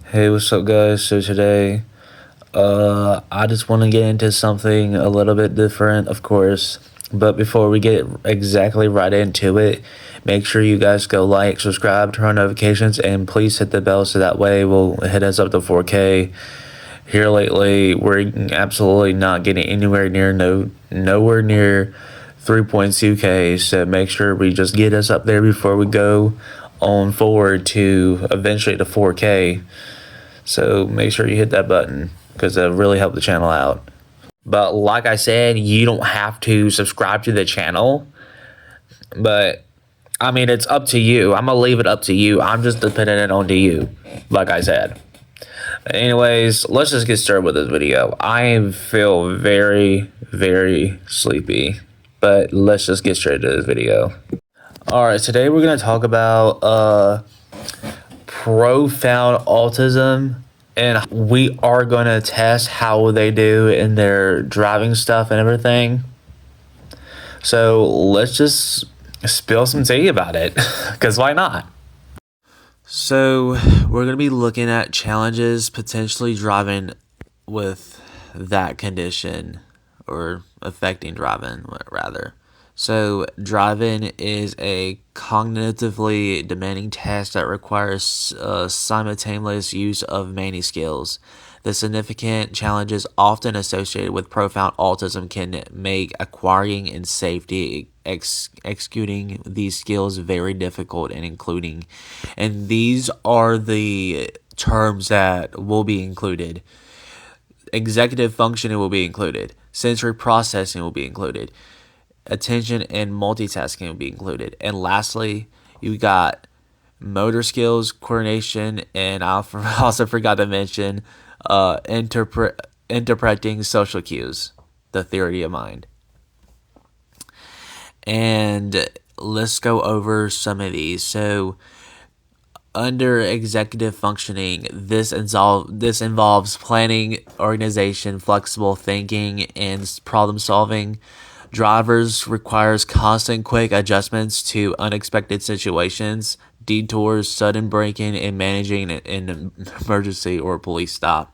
Hey, what's up, guys? So today, I just want to get into something a little bit different, of course. But before we get exactly right into it, make sure you guys go like, subscribe, turn on notifications, and please hit the bell so that way we'll hit us up to 4K. Here lately, we're absolutely not getting nowhere near 3.2K. So make sure we just get us up there before we go on forward to eventually to 4K. So make sure you hit that button because it'll really help the channel out. But like I said, you don't have to subscribe to the channel. But I mean, it's up to you. I'm going to leave it up to you. I'm just depending it onto you, like I said. Anyways, let's just get started with this video. I feel very, very sleepy. But let's just get straight to this video. Alright, today we're going to talk about profound autism, and we are going to test how they do in their driving stuff and everything. So let's just spill some tea about it, because why not? So we're going to be looking at challenges potentially driving with that condition, or affecting driving rather. So driving is a cognitively demanding task that requires simultaneous use of many skills. The significant challenges often associated with profound autism can make acquiring and safety executing these skills very difficult, and these are the terms that will be included. Executive functioning will be included. Sensory processing will be included. Attention and multitasking will be included. And lastly, you got motor skills, coordination, and I also forgot to mention interpreting social cues, the theory of mind. And let's go over some of these. So under executive functioning, this involves planning, organization, flexible thinking, and problem solving. Drivers requires constant quick adjustments to unexpected situations, detours, sudden braking, and managing an emergency or police stop.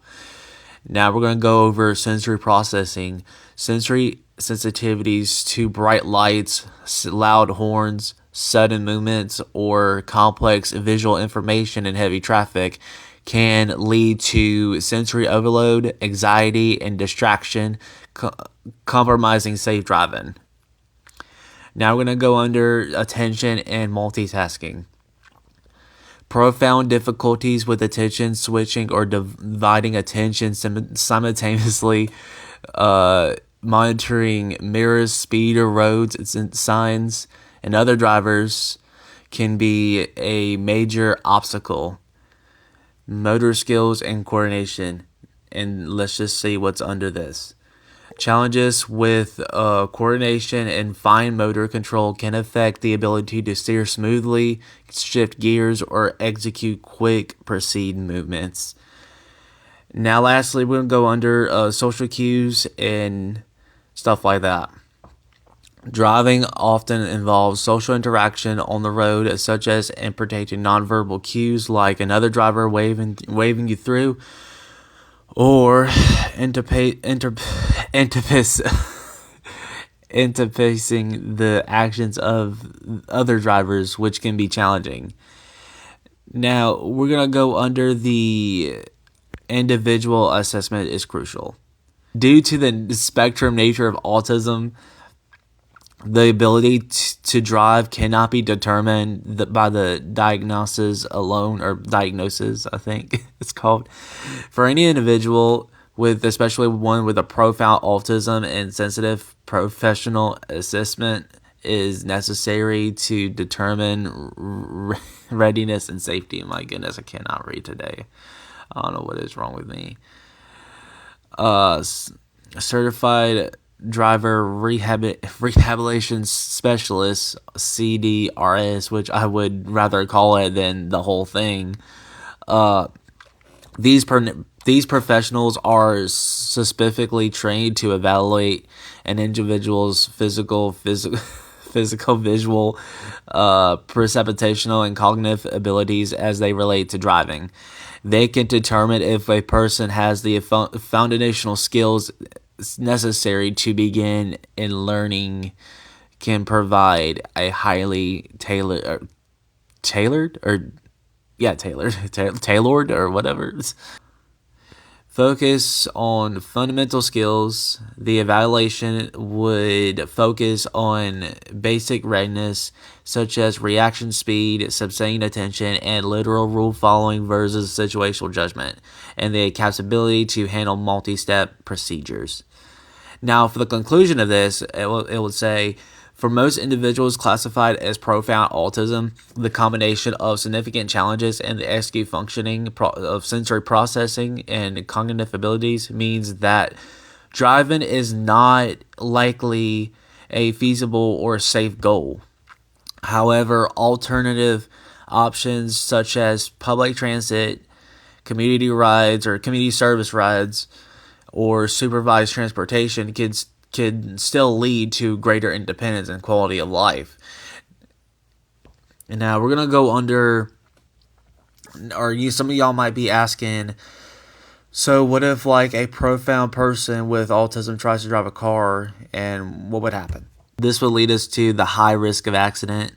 Now we're going to go over sensory processing. Sensory sensitivities to bright lights, loud horns, sudden movements, or complex visual information in heavy traffic can lead to sensory overload, anxiety, and distraction, compromising safe driving. Now we're going to go under attention and multitasking. Profound difficulties with attention switching or dividing attention simultaneously, monitoring mirrors, speed, or roads and signs, and other drivers can be a major obstacle. Motor skills and coordination. And let's just see what's under this. Challenges with coordination and fine motor control can affect the ability to steer smoothly, shift gears, or execute quick proceed movements. Now lastly, we're going to go under social cues and stuff like that. Driving often involves social interaction on the road, such as interpreting nonverbal cues like another driver waving you through, or interpacing the actions of other drivers, which can be challenging. Now, we're going to go under the individual assessment is crucial. Due to the spectrum nature of autism, the ability to drive cannot be determined by the diagnosis alone, or diagnosis, I think it's called. For any individual, especially one with a profound autism, and sensitive professional assessment is necessary to determine readiness and safety. My goodness, I cannot read today. I don't know what is wrong with me. Certified driver rehabilitation specialist, CDRS, which I would rather call it than the whole thing. These professionals are specifically trained to evaluate an individual's physical physical, visual, perceptational, and cognitive abilities as they relate to driving. They can determine if a person has the foundational skills necessary to begin in learning, can provide a highly tailored tailored or whatever. Focus on fundamental skills. The evaluation would focus on basic readiness, such as reaction speed, sustained attention, and literal rule following versus situational judgment, and the capability to handle multi-step procedures. Now, for the conclusion of this, it would say, for most individuals classified as profound autism, the combination of significant challenges in the executive functioning of sensory processing and cognitive abilities means that driving is not likely a feasible or safe goal. However, alternative options such as public transit, community rides, or community service rides, or supervised transportation can still lead to greater independence and quality of life. And now we're going to go under, some of y'all might be asking, so what if like a profound person with autism tries to drive a car, and what would happen? This would lead us to the high risk of accident.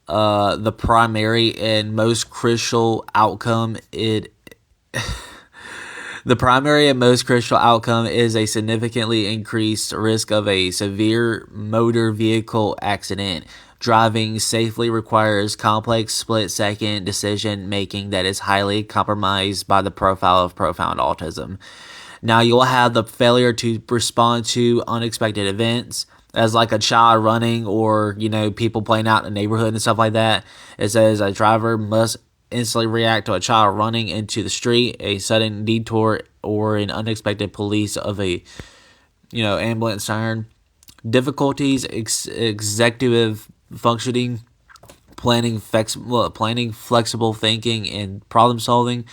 The primary and most crucial outcome The primary and most crucial outcome is a significantly increased risk of a severe motor vehicle accident. Driving safely requires complex split-second decision-making that is highly compromised by the profile of profound autism. Now, you'll have the failure to respond to unexpected events, as like a child running or, people playing out in the neighborhood and stuff like that. It says a driver must instantly react to a child running into the street, a sudden detour, or an unexpected police of a ambulance siren. Difficulties executive functioning, planning, flexible thinking, and problem solving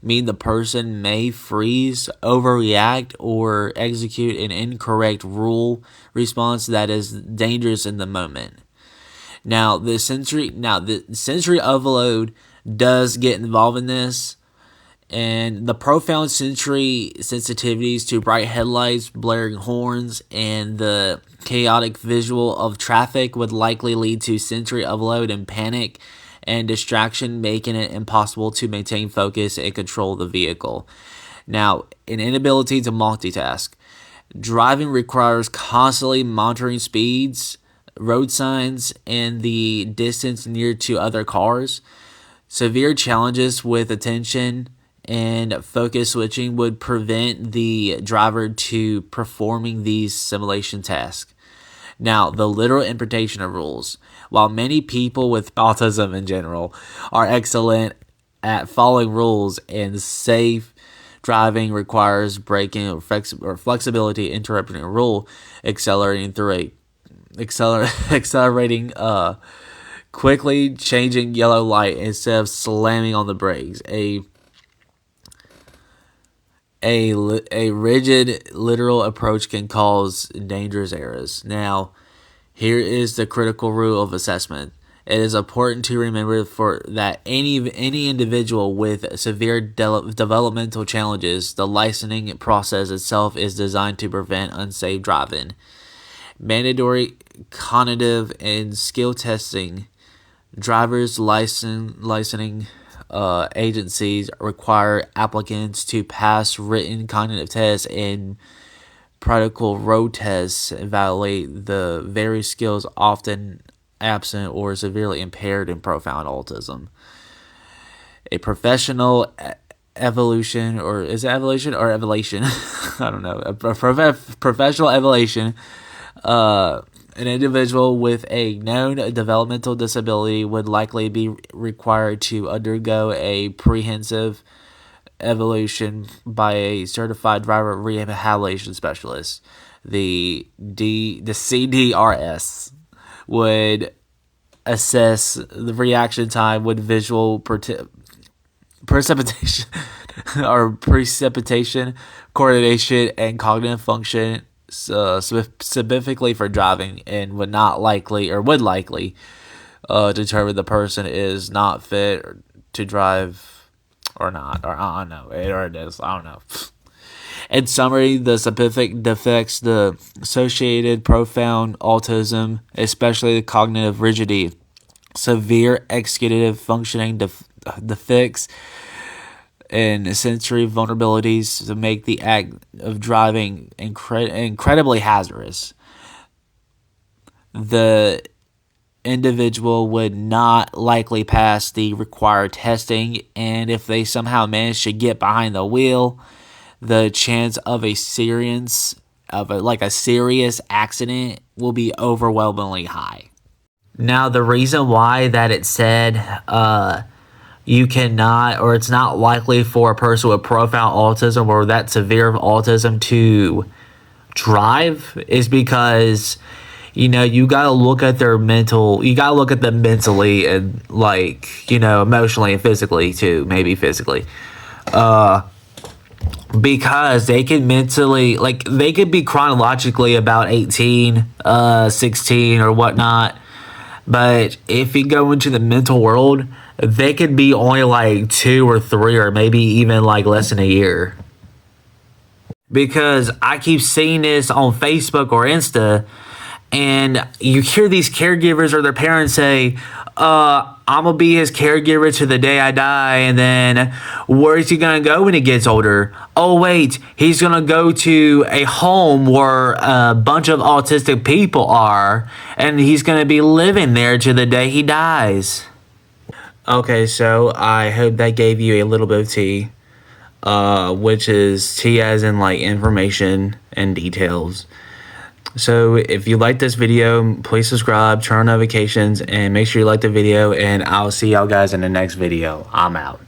mean the person may freeze, overreact, or execute an incorrect rule response that is dangerous in the moment. Now, the sensory overload does get involved in this, and the profound sensory sensitivities to bright headlights, blaring horns, and the chaotic visual of traffic would likely lead to sensory overload and panic and distraction, making it impossible to maintain focus and control the vehicle. Now, an inability to multitask. Driving requires constantly monitoring speeds, road signs, and the distance near to other cars. Severe challenges with attention and focus switching would prevent the driver to performing these simulation tasks. Now, the literal interpretation of rules. While many people with autism in general are excellent at following rules, and safe driving requires breaking or flexibility, interpreting a rule, accelerating, quickly changing yellow light instead of slamming on the brakes. A rigid, literal approach can cause dangerous errors. Now, here is the critical rule of assessment. It is important to remember that any individual with severe developmental challenges, the licensing process itself is designed to prevent unsafe driving. Mandatory cognitive and skill testing. Drivers licensing agencies require applicants to pass written cognitive tests and practical road tests, evaluate the various skills often absent or severely impaired in profound autism. A professional evolution, or is it evolution or evaluation? I don't know. A professional evaluation. An individual with a known developmental disability would likely be required to undergo a comprehensive evaluation by a certified driver rehabilitation specialist. The CDRS would assess the reaction time with visual precipitation, coordination, and cognitive function specifically for driving, and would likely determine the person is not fit to drive or not, or I don't know, or it is, I don't know. In summary, the specific defects, the associated profound autism, especially the cognitive rigidity, severe executive functioning defects, and sensory vulnerabilities to make the act of driving incredibly hazardous. The individual would not likely pass the required testing, and if they somehow manage to get behind the wheel, the chance of a serious accident will be overwhelmingly high. Now, the reason why that it said you cannot, or it's not likely for a person with profound autism or that severe of autism to drive is because, you gotta look at them mentally and emotionally and physically too, maybe physically. Because they can mentally, they could be chronologically about 18, 16 or whatnot. But if you go into the mental world, they could be only 2 or 3 or maybe even less than a year. Because I keep seeing this on Facebook or Insta, and you hear these caregivers or their parents say, I'm going to be his caregiver to the day I die, and then where's he going to go when he gets older? Oh, wait, he's going to go to a home where a bunch of autistic people are, and he's going to be living there to the day he dies. Okay, so I hope that gave you a little bit of tea, which is tea as in information and details. So if you like this video, please subscribe, turn on notifications, and make sure you like the video, and I'll see y'all guys in the next video. I'm out.